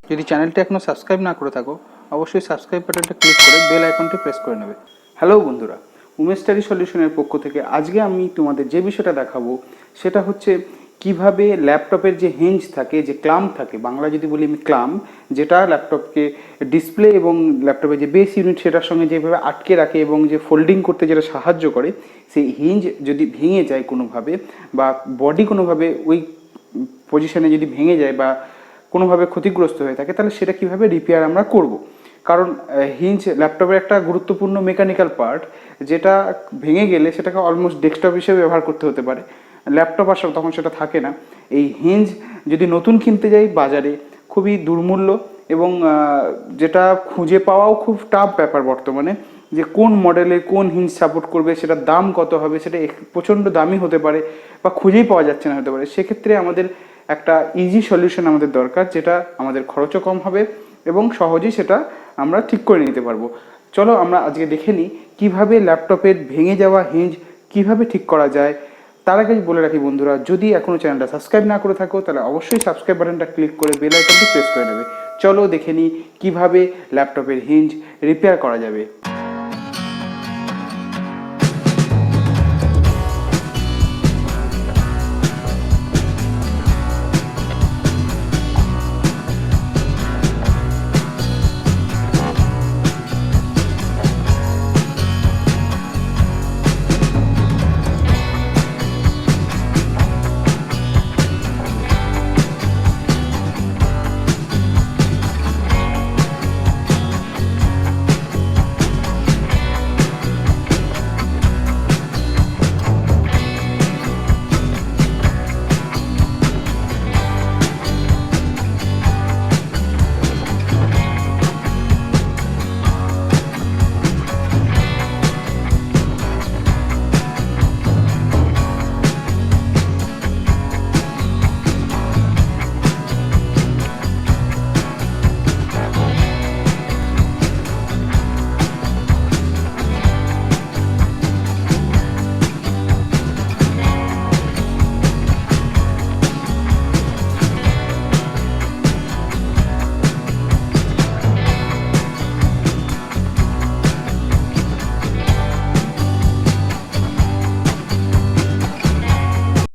যদি চ্যানেলটি এখনো সাবস্ক্রাইব না করে থাকো অবশ্যই সাবস্ক্রাইব বাটনটা ক্লিক করে বেল আইকনটি প্রেস করে নেবে। হ্যালো বন্ধুরা, উমেশ স্টাডি সলিউশনের পক্ষ থেকে আজকে আমি তোমাদের যে বিষয়টা দেখাবো সেটা হচ্ছে কিভাবে ল্যাপটপের যে হিঞ্জ থাকে, যে ক্লাম্প থাকে, বাংলা যদি বলি আমি ক্লাম্প, যেটা ল্যাপটপকে ডিসপ্লে এবং ল্যাপটপের যে বেস ইউনিট সেটার সঙ্গে যেভাবে আটকে রাখে এবং যে ফোল্ডিং করতে যেটা সাহায্য করে, সেই হিঞ্জ যদি ভেঙে যায় কোনোভাবে বা বডি কোনোভাবে ওই পজিশনে যদি ভেঙে যায় বা কোনোভাবে ক্ষতিগ্রস্ত হয়ে থাকে, তাহলে সেটা কিভাবে রিপেয়ার আমরা করব। কারণ হিঞ্জ ল্যাপটপের একটা গুরুত্বপূর্ণ মেকানিক্যাল পার্ট, যেটা ভেঙে গেলে সেটাকে অলমোস্ট ডেস্কটপ হিসেবে ব্যবহার করতে হতে পারে, ল্যাপটপ আসলে তখন সেটা থাকে না। এই হিঞ্জ যদি নতুন কিনতে যাই বাজারে খুবই দুর্মূল্য এবং যেটা খুঁজে পাওয়াও খুব টাফ ব্যাপার বর্তমানে, যে কোন মডেলের কোন হিঞ্জ সাপোর্ট করবে, সেটার দাম কত হবে, সেটা প্রচণ্ড দামি হতে পারে বা খুঁজেই পাওয়া যাচ্ছে না হতে পারে। সেক্ষেত্রে আমাদের একটা ইজি সলিউশন আমাদের দরকার, যেটা আমাদের খরচও কম হবে এবং সহজেই সেটা আমরা ঠিক করে নিতে পারবো। চলো আমরা আজকে দেখে নিই কীভাবে ল্যাপটপের ভেঙে যাওয়া হিঞ্জ কিভাবে ঠিক করা যায়। তার আগে বলে রাখি বন্ধুরা, যদি এখনও চ্যানেলটা সাবস্ক্রাইব না করে থাকো তাহলে অবশ্যই সাবস্ক্রাইব বাটনটা ক্লিক করে বেল আইকনটি প্রেস করে নেবে। চলো দেখে নিই কীভাবে ল্যাপটপের হিঞ্জ রিপেয়ার করা যাবে।